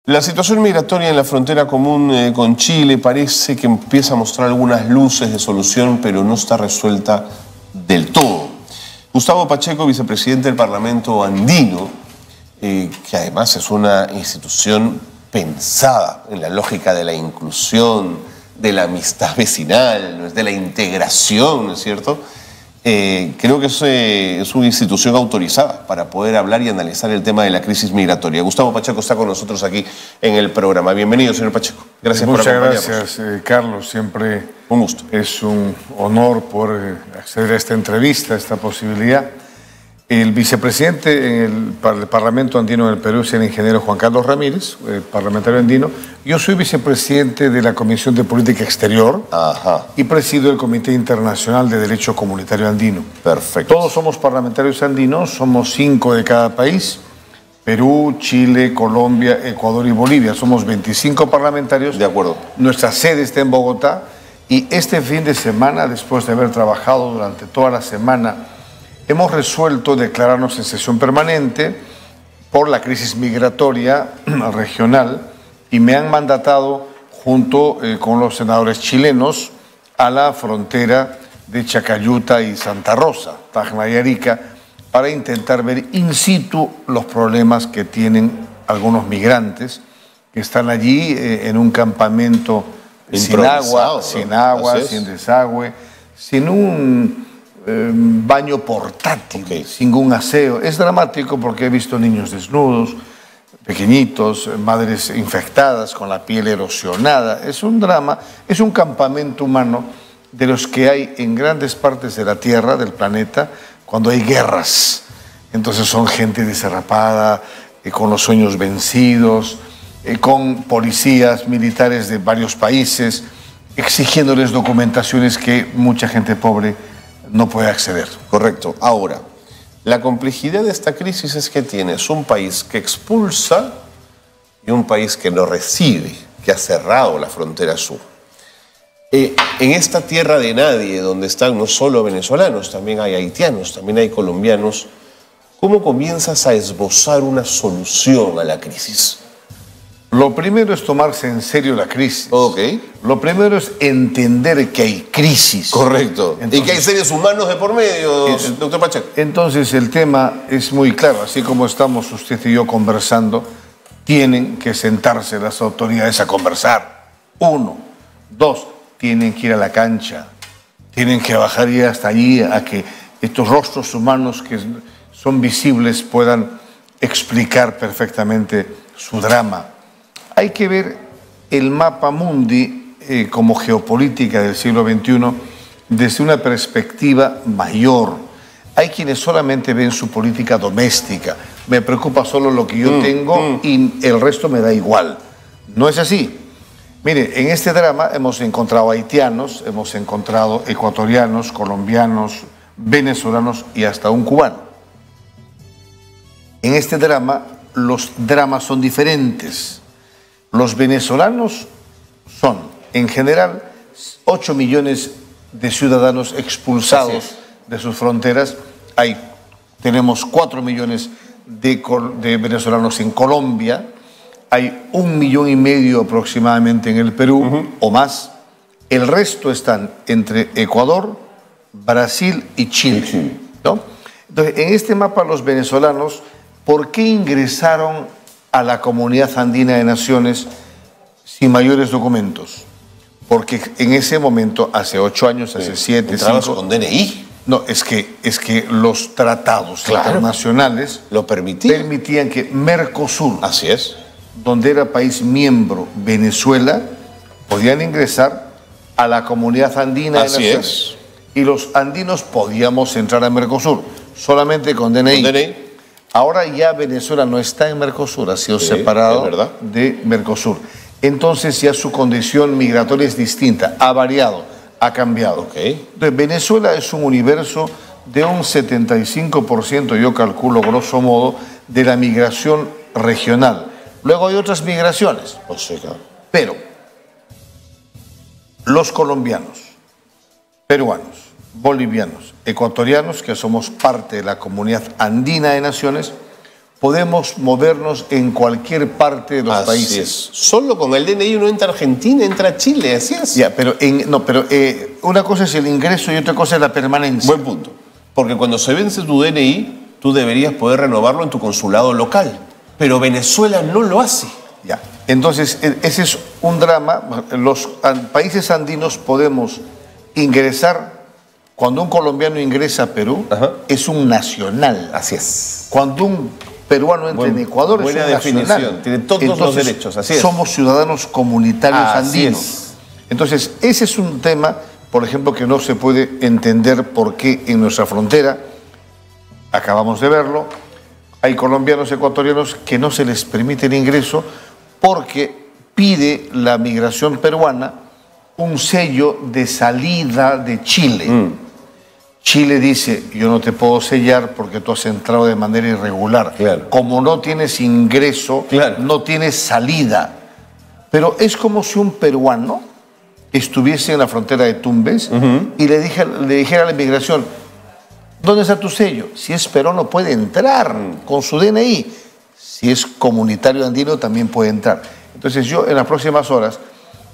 La situación migratoria en la frontera común con Chile parece que empieza a mostrar algunas luces de solución, pero no está resuelta del todo. Gustavo Pacheco, vicepresidente del Parlamento andino, que además es una institución pensada en la lógica de la inclusión, de la amistad vecinal, de la integración, ¿no es cierto? Creo que es una institución autorizada para poder hablar y analizar el tema de la crisis migratoria. Gustavo Pacheco está con nosotros aquí en el programa. Bienvenido, señor Pacheco. Gracias por acompañarnos. Muchas gracias, Carlos. Siempre un gusto. Es un honor poder acceder a esta entrevista, a esta posibilidad. El vicepresidente en el Parlamento andino en el Perú es el ingeniero Juan Carlos Ramírez, parlamentario andino. Yo soy vicepresidente de la Comisión de Política Exterior. Ajá. Y presido el Comité Internacional de Derecho Comunitario Andino. Perfecto. Todos somos parlamentarios andinos, somos 5 de cada país: Perú, Chile, Colombia, Ecuador y Bolivia. Somos 25 parlamentarios. De acuerdo. Nuestra sede está en Bogotá y este fin de semana, después de haber trabajado durante toda la semana, hemos resuelto declararnos en sesión permanente por la crisis migratoria regional y me han mandatado junto con los senadores chilenos a la frontera de Chacayuta y Santa Rosa, Tacna y Arica, para intentar ver in situ los problemas que tienen algunos migrantes que están allí en un campamento sin agua, sin desagüe, sin un baño portátil, sin un aseo. Es dramático porque he visto niños desnudos, pequeñitos, madres infectadas con la piel erosionada. Es un drama, es un campamento humano de los que hay en grandes partes de la Tierra, del planeta, cuando hay guerras. Entonces son gente desarrapada, con los sueños vencidos, con policías militares de varios países, exigiéndoles documentaciones que mucha gente pobre no puede acceder. Correcto. Ahora, la complejidad de esta crisis es que tienes un país que expulsa y un país que no recibe, que ha cerrado la frontera sur. En esta tierra de nadie, donde están no solo venezolanos, también hay haitianos, también hay colombianos, ¿cómo comienzas a esbozar una solución a la crisis? Lo primero es tomarse en serio la crisis. Ok. Lo primero es entender que hay crisis. Correcto. Entonces, y que hay seres humanos de por medio, doctor Pacheco. Entonces el tema es muy claro. Así como estamos usted y yo conversando, tienen que sentarse las autoridades a conversar. 1. 2. Tienen que ir a la cancha. Tienen que bajar y hasta allí a que estos rostros humanos que son visibles puedan explicar perfectamente su drama. Hay que ver el mapa mundi como geopolítica del siglo XXI desde una perspectiva mayor. Hay quienes solamente ven su política doméstica. Me preocupa solo lo que yo tengo y el resto me da igual. No es así. Mire, en este drama hemos encontrado haitianos, hemos encontrado ecuatorianos, colombianos, venezolanos y hasta un cubano. En este drama, los dramas son diferentes. Los venezolanos son, en general, 8 millones de ciudadanos expulsados de sus fronteras. Tenemos 4 millones de venezolanos en Colombia. Hay 1,5 millones aproximadamente en el Perú o más. El resto están entre Ecuador, Brasil y Chile. ¿No? Entonces, en este mapa los venezolanos, ¿por qué ingresaron a la Comunidad Andina de Naciones sin mayores documentos? Porque en ese momento, hace 8 años, hace 7, 5... con DNI. No, es que los tratados internacionales lo permitían que Mercosur, así es, donde era país miembro Venezuela, podían ingresar a la Comunidad Andina de Naciones. Y los andinos podíamos entrar a Mercosur, solamente con DNI. Con DNI. Ahora ya Venezuela no está en Mercosur, ha sido separado de Mercosur. Entonces ya su condición migratoria es distinta, ha variado, ha cambiado. Entonces Venezuela es un universo de un 75%, yo calculo grosso modo, de la migración regional. Luego hay otras migraciones. Pero los colombianos, peruanos, bolivianos, ecuatorianos, que somos parte de la Comunidad Andina de Naciones, podemos movernos en cualquier parte de los países. Es. Solo con el DNI uno entra a Argentina, entra a Chile, así es. Ya, pero una cosa es el ingreso y otra cosa es la permanencia. Buen punto. Porque cuando se vence tu DNI, tú deberías poder renovarlo en tu consulado local. Pero Venezuela no lo hace. Ya. Entonces, ese es un drama. Los países andinos podemos ingresar. Cuando un colombiano ingresa a Perú, es un nacional. Así es. Cuando un peruano entra en Ecuador, es un nacional. Tiene todos los derechos, así es. Somos ciudadanos comunitarios andinos. Es. Entonces, ese es un tema, por ejemplo, que no se puede entender por qué en nuestra frontera, acabamos de verlo, hay colombianos, ecuatorianos que no se les permite el ingreso porque pide la migración peruana un sello de salida de Chile. Chile dice, yo no te puedo sellar porque tú has entrado de manera irregular. Claro. Como no tienes ingreso, no tienes salida. Pero es como si un peruano estuviese en la frontera de Tumbes y le dijera a la inmigración, ¿dónde está tu sello? Si es peruano puede entrar con su DNI. Si es comunitario andino también puede entrar. Entonces yo en las próximas horas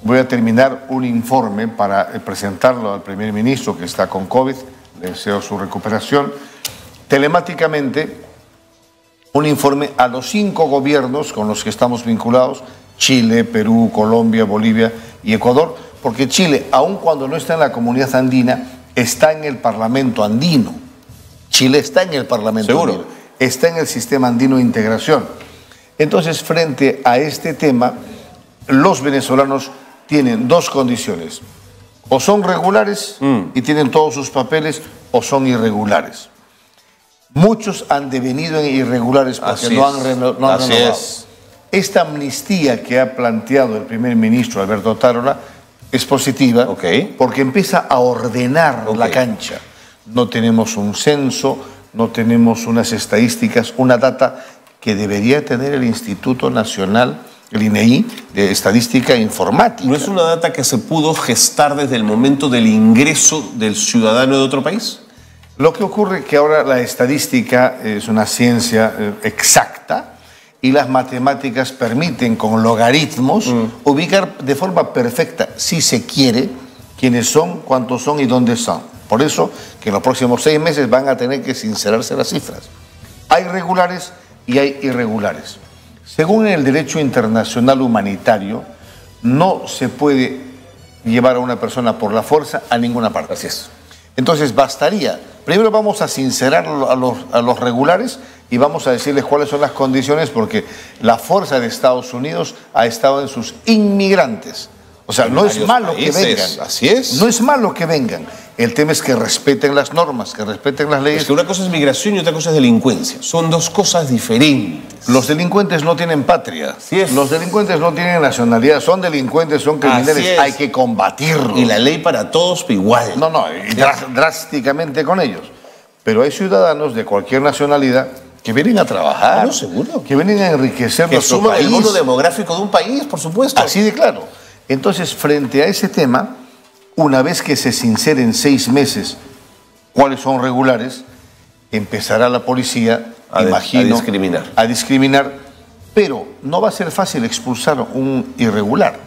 voy a terminar un informe para presentarlo al primer ministro que está con COVID. Le deseo su recuperación. Telemáticamente, un informe a los 5 gobiernos con los que estamos vinculados, Chile, Perú, Colombia, Bolivia y Ecuador, porque Chile, aun cuando no está en la comunidad andina, está en el Parlamento andino. Chile está en el Parlamento andino, está en el sistema andino de integración. Entonces, frente a este tema, los venezolanos tienen 2 condiciones. O son regulares y tienen todos sus papeles, o son irregulares. Muchos han devenido en irregulares porque no han renovado. Esta amnistía que ha planteado el primer ministro Alberto Tarola es positiva porque empieza a ordenar la cancha. No tenemos un censo, no tenemos unas estadísticas, una data que debería tener el Instituto Nacional, el INEI, de Estadística e Informática. ¿No es una data que se pudo gestar desde el momento del ingreso del ciudadano de otro país? Lo que ocurre es que ahora la estadística es una ciencia exacta y las matemáticas permiten con logaritmos ubicar de forma perfecta, si se quiere, quiénes son, cuántos son y dónde son. Por eso que en los próximos 6 meses van a tener que sincerarse las cifras. Hay regulares y hay irregulares. Según el derecho internacional humanitario, no se puede llevar a una persona por la fuerza a ninguna parte. Así es. Entonces bastaría, primero vamos a sincerar a los regulares y vamos a decirles cuáles son las condiciones porque la fuerza de Estados Unidos ha estado en sus inmigrantes. O sea, no es malo que vengan. Así es. No es malo que vengan. El tema es que respeten las normas, que respeten las leyes. Es que una cosa es migración y otra cosa es delincuencia. Son 2 cosas diferentes. Los delincuentes no tienen patria. Así es. Los delincuentes no tienen nacionalidad. Son delincuentes, son criminales. Hay que combatirlos. Y la ley para todos igual. No, drásticamente con ellos. Pero hay ciudadanos de cualquier nacionalidad que vienen a trabajar. No, seguro. Que vienen a enriquecer nuestro país. Que suman el bono demográfico de un país, por supuesto. Así de claro. Entonces, frente a ese tema, una vez que se sinceren 6 meses cuáles son regulares, empezará la policía, a discriminar, pero no va a ser fácil expulsar un irregular,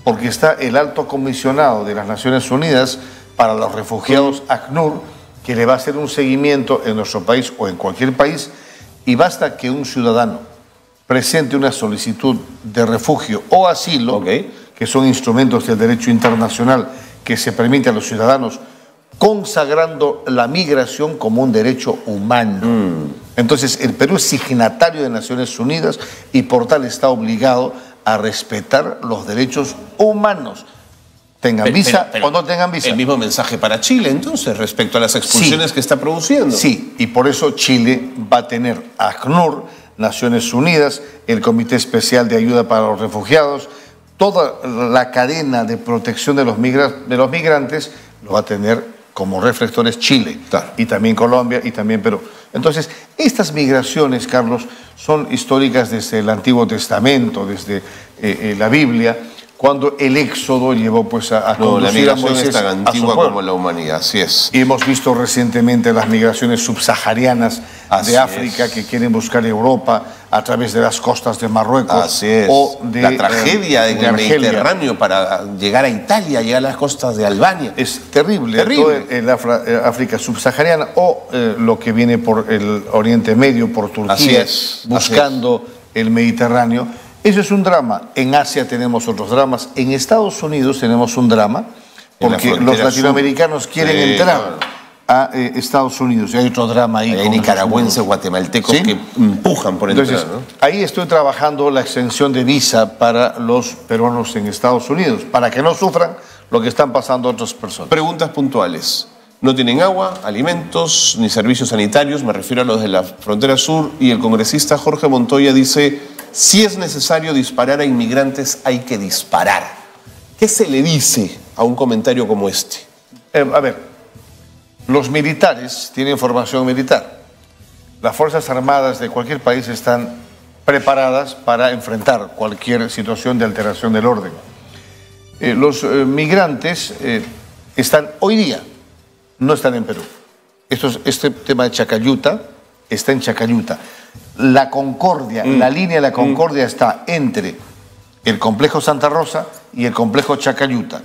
porque está el alto comisionado de las Naciones Unidas para los refugiados, ACNUR, que le va a hacer un seguimiento en nuestro país o en cualquier país, y basta que un ciudadano presente una solicitud de refugio o asilo, que son instrumentos del derecho internacional que se permite a los ciudadanos, consagrando la migración como un derecho humano. Entonces, el Perú es signatario de Naciones Unidas y por tal está obligado a respetar los derechos humanos. Tengan visa o no tengan visa. El mismo mensaje para Chile, entonces, respecto a las expulsiones que está produciendo. Sí, y por eso Chile va a tener ACNUR, Naciones Unidas, el Comité Especial de Ayuda para los Refugiados, toda la cadena de protección de los migrantes lo va a tener como reflectores Chile, y también Colombia y también Perú. Entonces, estas migraciones, Carlos, son históricas desde el Antiguo Testamento, desde la Biblia, cuando el Éxodo llevó pues a conducir a Moisés es tan antigua como la humanidad, así es. Y hemos visto recientemente las migraciones subsaharianas de África que quieren buscar Europa, a través de las costas de Marruecos. Así es. O de la tragedia en el Argelia. Mediterráneo para llegar a Italia, llegar a las costas de Albania. Es terrible. Terrible. Todo en África subsahariana o lo que viene por el Oriente Medio, por Turquía, Así es, buscando el Mediterráneo. Eso es un drama. En Asia tenemos otros dramas. En Estados Unidos tenemos un drama porque los latinoamericanos quieren entrar a Estados Unidos. Y hay otro drama ahí. Hay nicaragüenses, guatemaltecos que empujan por entrar. Entonces, ¿no? ahí estoy trabajando la extensión de visa para los peruanos en Estados Unidos, para que no sufran lo que están pasando otras personas. Preguntas puntuales. No tienen agua, alimentos, ni servicios sanitarios, me refiero a los de la frontera sur, y el congresista Jorge Montoya dice, si es necesario disparar a inmigrantes, hay que disparar. ¿Qué se le dice a un comentario como este? A ver, los militares tienen formación militar. Las Fuerzas Armadas de cualquier país están preparadas para enfrentar cualquier situación de alteración del orden. Los migrantes están hoy día, no están en Perú. Este tema de Chacayuta está en Chacayuta. La Concordia, la línea de la Concordia está entre el complejo Santa Rosa y el complejo Chacayuta.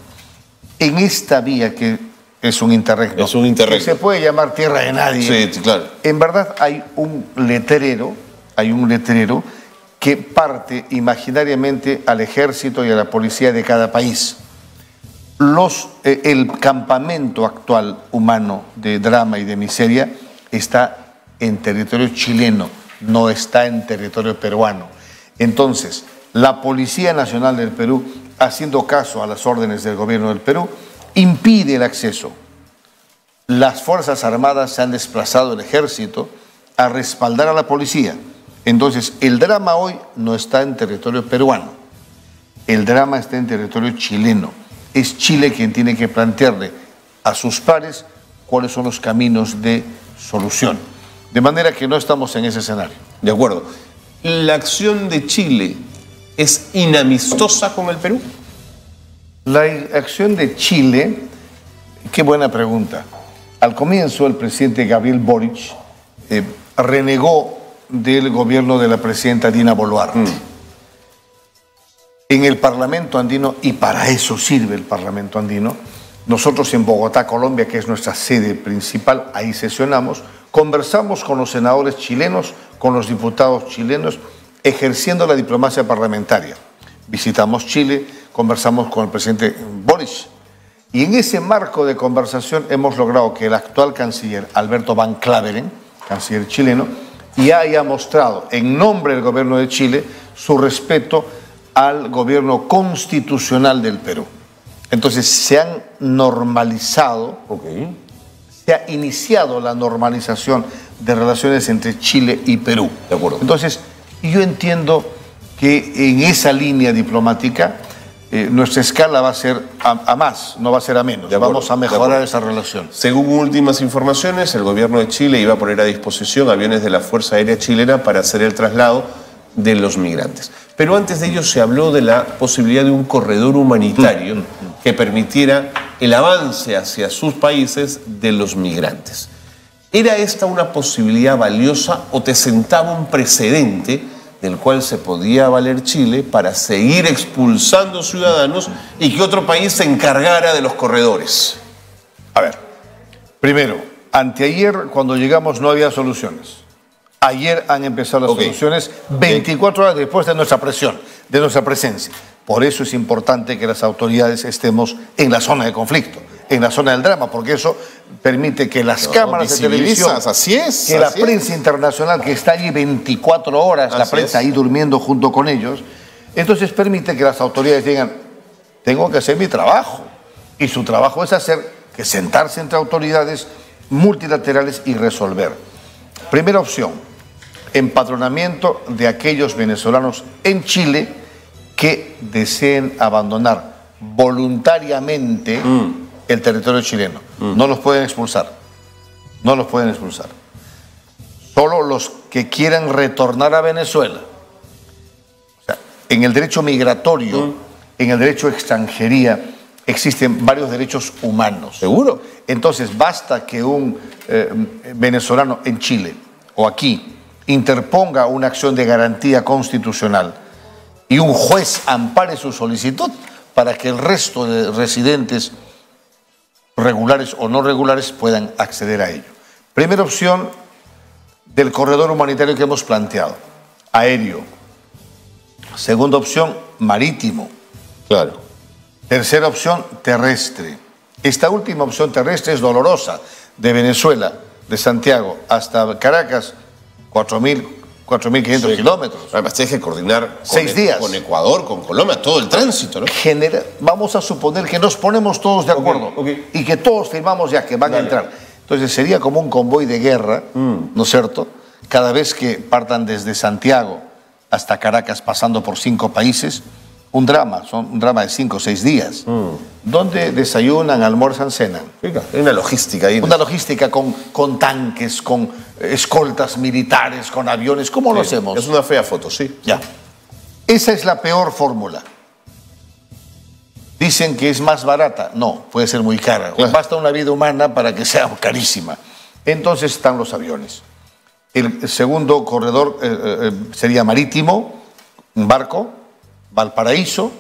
En esta vía que es un interregno. Es un interregno. Que se puede llamar tierra de nadie. Sí, claro. En verdad hay un letrero que parte imaginariamente al ejército y a la policía de cada país. El campamento actual humano de drama y de miseria está en territorio chileno, no está en territorio peruano. Entonces, la Policía Nacional del Perú, haciendo caso a las órdenes del gobierno del Perú, impide el acceso. Las Fuerzas Armadas se han desplazado, el ejército, a respaldar a la policía. Entonces, el drama hoy no está en territorio peruano. El drama está en territorio chileno. Es Chile quien tiene que plantearle a sus pares cuáles son los caminos de solución. De manera que no estamos en ese escenario. De acuerdo. ¿La acción de Chile es inamistosa con el Perú? La acción de Chile, qué buena pregunta. Al comienzo, el presidente Gabriel Boric renegó del gobierno de la presidenta Dina Boluarte. En el Parlamento andino, y para eso sirve el Parlamento andino, nosotros en Bogotá, Colombia, que es nuestra sede principal, ahí sesionamos, conversamos con los senadores chilenos, con los diputados chilenos, ejerciendo la diplomacia parlamentaria. Visitamos Chile, conversamos con el presidente Boric, y en ese marco de conversación hemos logrado que el actual canciller Alberto Van Claveren, canciller chileno, ya haya mostrado en nombre del gobierno de Chile su respeto al gobierno constitucional del Perú. Entonces se han normalizado, se ha iniciado la normalización de relaciones entre Chile y Perú. De acuerdo. Entonces yo entiendo que en esa línea diplomática nuestra escala va a ser a más, no va a ser a menos. Vamos a mejorar esa relación. Según últimas informaciones, el gobierno de Chile iba a poner a disposición aviones de la Fuerza Aérea Chilena para hacer el traslado de los migrantes. Pero antes de ello se habló de la posibilidad de un corredor humanitario que permitiera el avance hacia sus países de los migrantes. ¿Era esta una posibilidad valiosa o te sentaba un precedente del cual se podía valer Chile para seguir expulsando ciudadanos y que otro país se encargara de los corredores? A ver, primero, anteayer cuando llegamos no había soluciones. Ayer han empezado las soluciones 24 horas después de nuestra presión, de nuestra presencia. Por eso es importante que las autoridades estemos en la zona de conflicto, en la zona del drama, porque eso permite que las cámaras de televisión, que la prensa internacional que está allí 24 horas, la prensa ahí durmiendo junto con ellos, entonces permite que las autoridades digan, tengo que hacer mi trabajo. Y su trabajo es que sentarse entre autoridades multilaterales y resolver. Primera opción, empadronamiento de aquellos venezolanos en Chile que deseen abandonar voluntariamente el territorio chileno. No los pueden expulsar. No los pueden expulsar. Solo los que quieran retornar a Venezuela. O sea, en el derecho migratorio, en el derecho de extranjería, existen varios derechos humanos. ¿Seguro? Entonces, basta que un venezolano en Chile o aquí interponga una acción de garantía constitucional y un juez ampare su solicitud para que el resto de residentes regulares o no regulares puedan acceder a ello. Primera opción del corredor humanitario que hemos planteado, aéreo. Segunda opción, marítimo. Claro. Tercera opción, terrestre. Esta última opción terrestre es dolorosa. De Venezuela, de Santiago hasta Caracas, 4.500 kilómetros. Además, tienes que coordinar 6 días. Con Ecuador, con Colombia, todo el tránsito, ¿no? Vamos a suponer que nos ponemos todos de acuerdo y que todos firmamos ya que van a entrar. Entonces sería como un convoy de guerra, ¿no es cierto? Cada vez que partan desde Santiago hasta Caracas, pasando por 5 países, un drama de 5 o 6 días, donde desayunan, almuerzan, cenan. Hay una logística ahí. Una logística con tanques, con escoltas militares, con aviones. ¿Cómo lo hacemos? Es una fea foto, sí. Ya. Esa es la peor fórmula. Dicen que es más barata. No, puede ser muy cara. Claro. Basta una vida humana para que sea carísima. Entonces están los aviones. El segundo corredor sería marítimo, un barco, Valparaíso,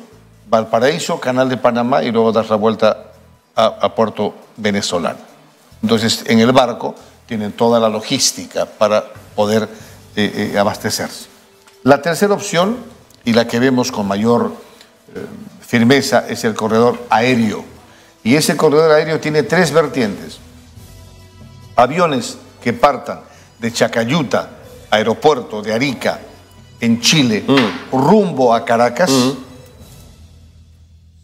Canal de Panamá y luego dar la vuelta a puerto venezolano. Entonces, en el barco tienen toda la logística para poder abastecerse. La tercera opción, y la que vemos con mayor firmeza, es el corredor aéreo. Y ese corredor aéreo tiene 3 vertientes. Aviones que partan de Chacayuta, aeropuerto de Arica, en Chile, rumbo a Caracas,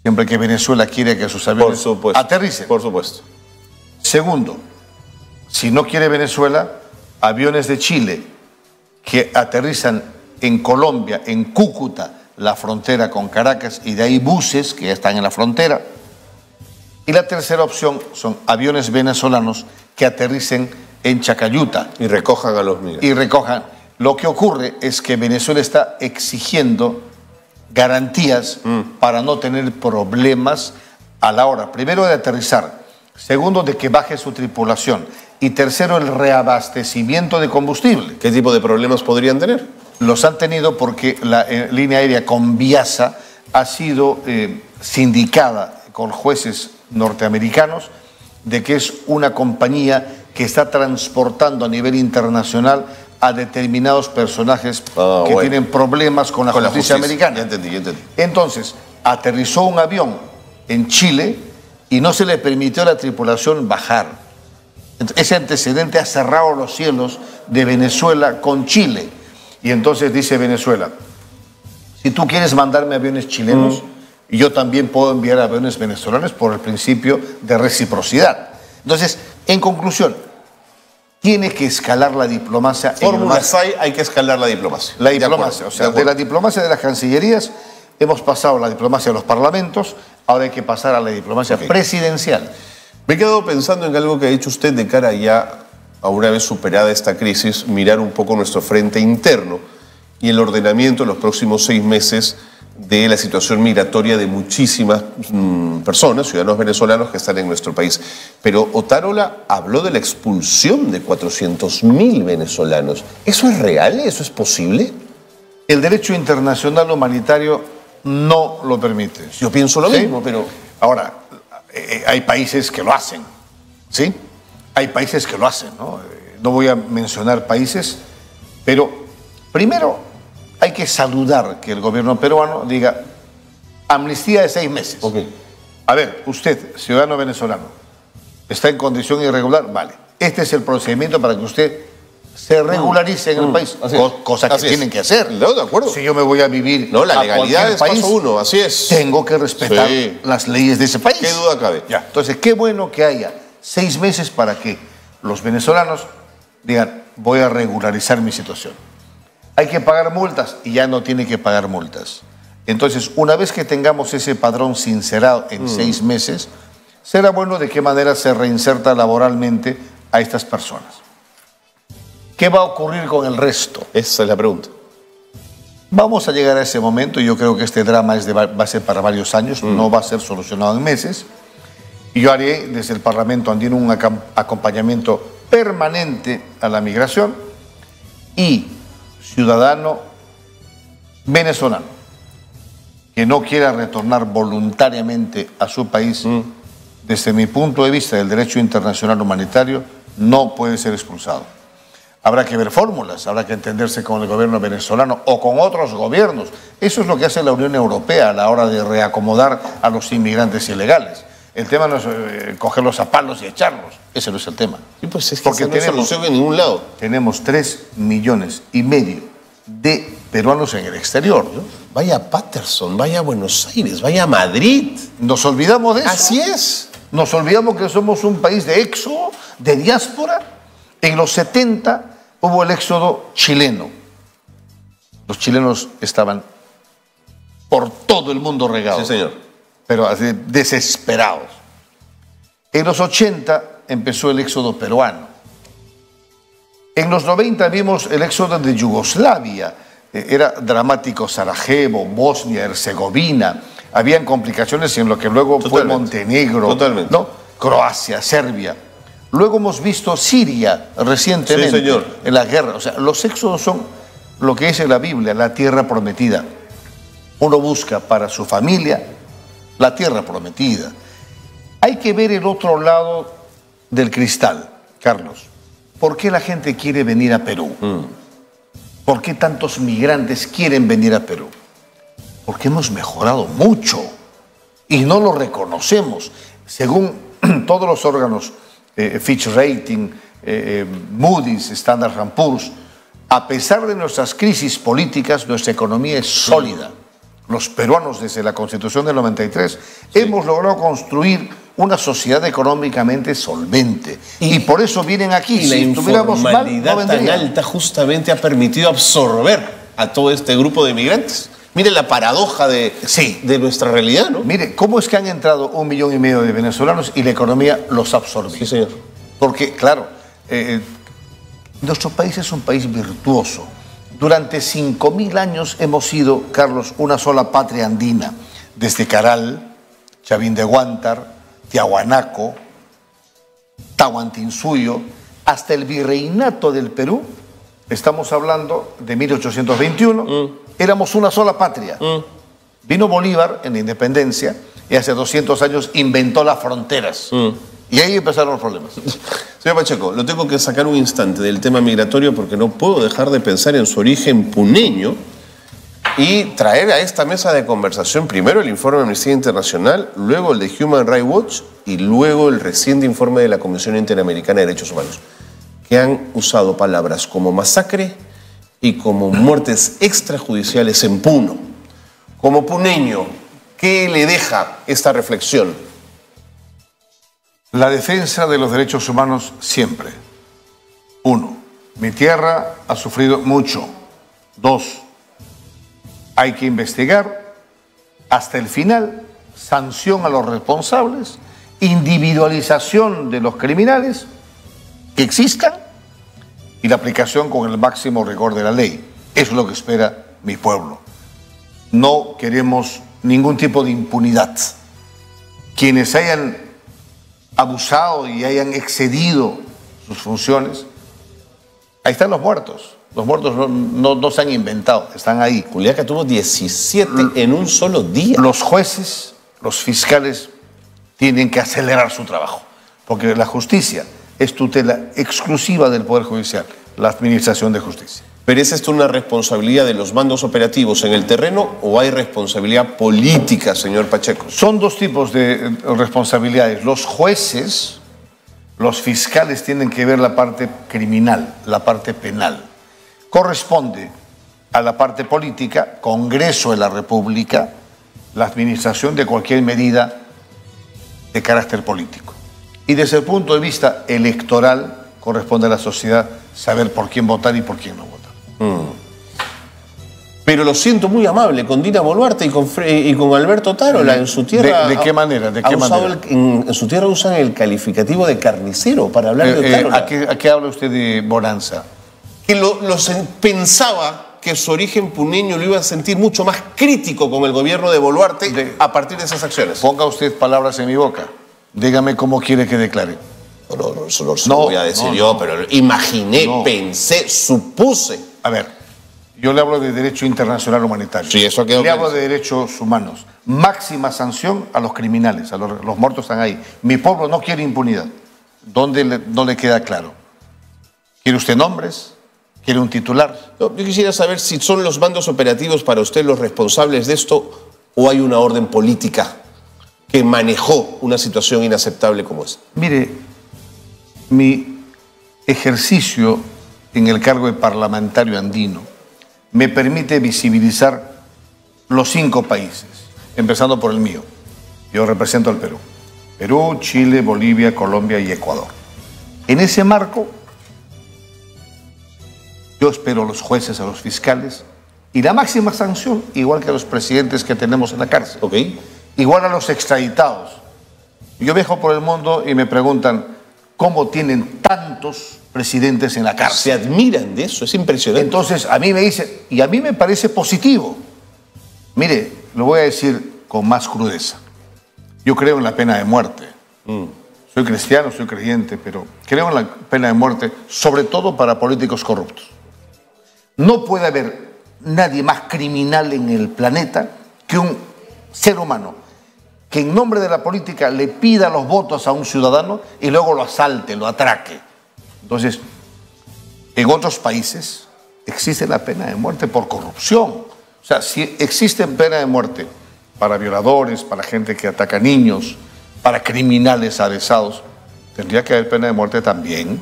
siempre que Venezuela quiere que sus aviones aterricen. Por supuesto. Segundo, si no quiere Venezuela, aviones de Chile que aterrizan en Colombia, en Cúcuta, la frontera con Caracas, y de ahí buses que ya están en la frontera. Y la tercera opción son aviones venezolanos que aterricen en Chacayuta. Y recojan a los migrantes. Lo que ocurre es que Venezuela está exigiendo garantías para no tener problemas a la hora, primero, de aterrizar, segundo, de que baje su tripulación, y tercero, el reabastecimiento de combustible. ¿Qué tipo de problemas podrían tener? Los han tenido porque la línea aérea Conviasa ha sido sindicada con jueces norteamericanos de que es una compañía que está transportando a nivel internacional a determinados personajes que tienen problemas con la justicia americana. Ya entendí. Entonces, aterrizó un avión en Chile y no se le permitió a la tripulación bajar. Ese antecedente ha cerrado los cielos de Venezuela con Chile. Y entonces dice Venezuela, si tú quieres mandarme aviones chilenos, yo también puedo enviar aviones venezolanos por el principio de reciprocidad. Entonces, en conclusión, tiene que escalar la diplomacia. Fórmulas hay que escalar la diplomacia. La diplomacia, o sea, de la diplomacia de las cancillerías hemos pasado a la diplomacia de los parlamentos, ahora hay que pasar a la diplomacia presidencial. Me he quedado pensando en algo que ha dicho usted de cara ya a una vez superada esta crisis, mirar un poco nuestro frente interno y el ordenamiento en los próximos 6 meses de la situación migratoria de muchísimas personas, ciudadanos venezolanos que están en nuestro país. Pero Otárola habló de la expulsión de 400.000 venezolanos. ¿Eso es real? ¿Eso es posible? El derecho internacional humanitario no lo permite. Yo pienso lo mismo, pero... Ahora, hay países que lo hacen, ¿sí? Hay países que lo hacen, ¿no? No voy a mencionar países, pero primero hay que saludar que el gobierno peruano diga amnistía de 6 meses. A ver, usted, ciudadano venezolano, está en condición irregular, vale. Este es el procedimiento para que usted se regularice en el país, cosa que tienen que hacer. No, de acuerdo. Si yo me voy a vivir la legalidad es país, paso 1, así es. Tengo que respetar las leyes de ese país. ¿Qué duda cabe? Ya. Entonces, qué bueno que haya 6 meses para que los venezolanos digan, voy a regularizar mi situación. Hay que pagar multas y ya no tiene que pagar multas. Entonces, una vez que tengamos ese padrón sincerado en 6 meses, será bueno de qué manera se reinserta laboralmente a estas personas. ¿Qué va a ocurrir con el resto? Esa es la pregunta. Vamos a llegar a ese momento y yo creo que este drama va a ser para varios años, no va a ser solucionado en meses. Y yo haré desde el Parlamento andino un acompañamiento permanente a la migración y ciudadano venezolano que no quiera retornar voluntariamente a su país, desde mi punto de vista del derecho internacional humanitario, no puede ser expulsado. Habrá que ver fórmulas, habrá que entenderse con el gobierno venezolano o con otros gobiernos. Eso es lo que hace la Unión Europea a la hora de reacomodar a los inmigrantes ilegales. El tema no es cogerlos a palos y echarlos. Ese no es el tema. Y pues es que porque no hay solución en ningún lado. Tenemos 3,5 millones de peruanos en el exterior, ¿no? Vaya a Patterson, vaya a Buenos Aires, vaya a Madrid. Nos olvidamos de eso. Así es. Nos olvidamos que somos un país de éxodo, de diáspora. En los 70 hubo el éxodo chileno. Los chilenos estaban por todo el mundo regados. Sí, señor. Pero así, desesperados. En los 80 empezó el éxodo peruano. En los 90 vimos el éxodo de Yugoslavia. Era dramático Sarajevo, Bosnia, Herzegovina. Habían complicaciones en lo que luego fue Montenegro, ¿no? Croacia, Serbia. Luego hemos visto Siria recientemente, sí, señor, en la guerra. O sea, los éxodos son lo que dice la Biblia, la tierra prometida. Uno busca para su familia la tierra prometida. Hay que ver el otro lado del cristal, Carlos. ¿Por qué la gente quiere venir a Perú? ¿Por qué tantos migrantes quieren venir a Perú? Porque hemos mejorado mucho y no lo reconocemos. Según todos los órganos, Fitch Rating, Moody's, Standard & Poor's, a pesar de nuestras crisis políticas, nuestra economía es sólida. Los peruanos, desde la Constitución del 93, hemos logrado construir una sociedad económicamente solvente. Y por eso vienen aquí. Y si tuviéramos informalidad mal, no tan alta justamente ha permitido absorber a todo este grupo de migrantes. Mire la paradoja de nuestra realidad, ¿no? Mire, ¿cómo es que han entrado 1,5 millones de venezolanos y la economía los absorbe? Sí, señor. Porque, claro, nuestro país es un país virtuoso. Durante 5.000 años hemos sido, Carlos, una sola patria andina. Desde Caral, Chavín de Huántar, Tiahuanaco, Tahuantinsuyo, hasta el virreinato del Perú. Estamos hablando de 1821. Éramos una sola patria. Vino Bolívar en la independencia y hace 200 años inventó las fronteras. Y ahí empezaron los problemas. Señor Pacheco, lo tengo que sacar un instante del tema migratorio porque no puedo dejar de pensar en su origen puneño y traer a esta mesa de conversación primero el informe de Amnistía Internacional, luego el de Human Rights Watch y luego el reciente informe de la Comisión Interamericana de Derechos Humanos, que han usado palabras como masacre y como muertes extrajudiciales en Puno. Como puneño, ¿qué le deja esta reflexión? La defensa de los derechos humanos siempre. 1. Mi tierra ha sufrido mucho. 2. Hay que investigar hasta el final, sanción a los responsables, individualización de los criminales que existan y la aplicación con el máximo rigor de la ley. Eso es lo que espera mi pueblo. No queremos ningún tipo de impunidad. Quienes hayan abusado y hayan excedido sus funciones, ahí están los muertos. Los muertos no se han inventado, están ahí. Juliaca tuvo 17 en un solo día. Los jueces, los fiscales, tienen que acelerar su trabajo, porque la justicia es tutela exclusiva del Poder Judicial, la administración de justicia. ¿Pero es esto una responsabilidad de los mandos operativos en el terreno o hay responsabilidad política, señor Pacheco? Son dos tipos de responsabilidades. Los jueces, los fiscales tienen que ver la parte criminal, la parte penal. Corresponde a la parte política, Congreso de la República, la administración de cualquier medida de carácter político. Y desde el punto de vista electoral, corresponde a la sociedad saber por quién votar y por quién no votar. Pero lo siento muy amable con Dina Boluarte y con Alberto Tarola en su tierra. ¿De qué manera? ¿De qué manera? En su tierra usan el calificativo de carnicero para hablar de Tarola. ¿A qué habla usted de Bonanza? Que pensaba que su origen puneño lo iba a sentir mucho más crítico con el gobierno de Boluarte a partir de esas acciones. Ponga usted palabras en mi boca. Dígame cómo quiere que declare. No voy a decir yo, pero imaginé, pensé, supuse. A ver, Yo le hablo de derecho internacional humanitario. Sí, eso quedó Le hablo claro. de derechos humanos. Máxima sanción a los criminales, a los muertos están ahí. Mi pueblo no quiere impunidad. No le queda claro. ¿Quiere usted nombres? ¿Quiere un titular? No, yo quisiera saber si son los bandos operativos para usted los responsables de esto o hay una orden política que manejó una situación inaceptable como esta. Mire, mi ejercicio en el cargo de parlamentario andino me permite visibilizar los 5 países, empezando por el mío. Yo represento al Perú. Perú, Chile, Bolivia, Colombia y Ecuador. En ese marco, yo espero a los jueces, a los fiscales, y la máxima sanción, igual que a los presidentes que tenemos en la cárcel. ¿Ok? Igual a los extraditados. Yo viajo por el mundo y me preguntan cómo tienen tantos presidentes en la Se cárcel. admiran de eso, es impresionante. Entonces, a mí me dicen, y a mí me parece positivo. Mire, lo voy a decir con más crudeza. Yo creo en la pena de muerte. Soy cristiano, soy creyente, pero creo en la pena de muerte, sobre todo para políticos corruptos. No puede haber nadie más criminal en el planeta que un ser humano que en nombre de la política le pida los votos a un ciudadano y luego lo asalte, lo atraque. Entonces, en otros países existe la pena de muerte por corrupción. O sea, si existe pena de muerte para violadores, para gente que ataca niños, para criminales avesados, tendría que haber pena de muerte también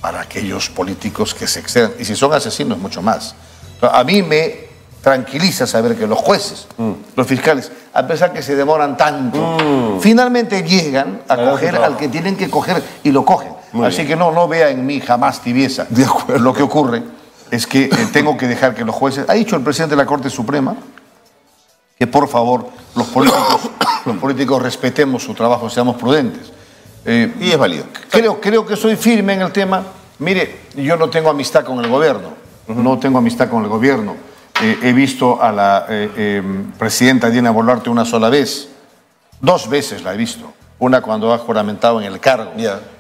para aquellos políticos que se excedan. Y si son asesinos, mucho más. A mí me tranquiliza saber que los jueces, los fiscales, a pesar que se demoran tanto, finalmente llegan a coger al que tienen que coger y lo cogen. Así que no vea en mí jamás tibieza. De acuerdo. Lo que ocurre es que tengo que dejar que los jueces... Ha dicho el presidente de la Corte Suprema que por favor los políticos respetemos su trabajo, seamos prudentes. Y es válido. Creo que soy firme en el tema. Mire, yo no tengo amistad con el gobierno. No tengo amistad con el gobierno. He visto a la presidenta Dina Boluarte una sola vez. 2 veces la he visto. Una cuando ha juramentado en el cargo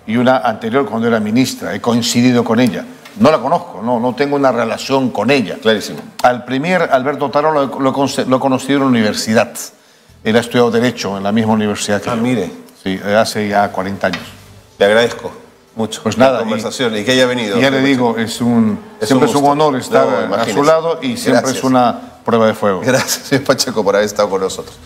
y una anterior cuando era ministra. He coincidido con ella. No la conozco, no tengo una relación con ella. Clarísimo. Al premier Alberto Taró lo he conocido en la universidad. Él ha estudiado Derecho en la misma universidad que yo. Mire. Sí, hace ya 40 años. Le agradezco mucho Pues nada, la conversación y que haya venido. Y ya le digo, siempre es un honor estar a su lado y siempre es una prueba de fuego. Gracias, señor Pacheco, por haber estado con nosotros.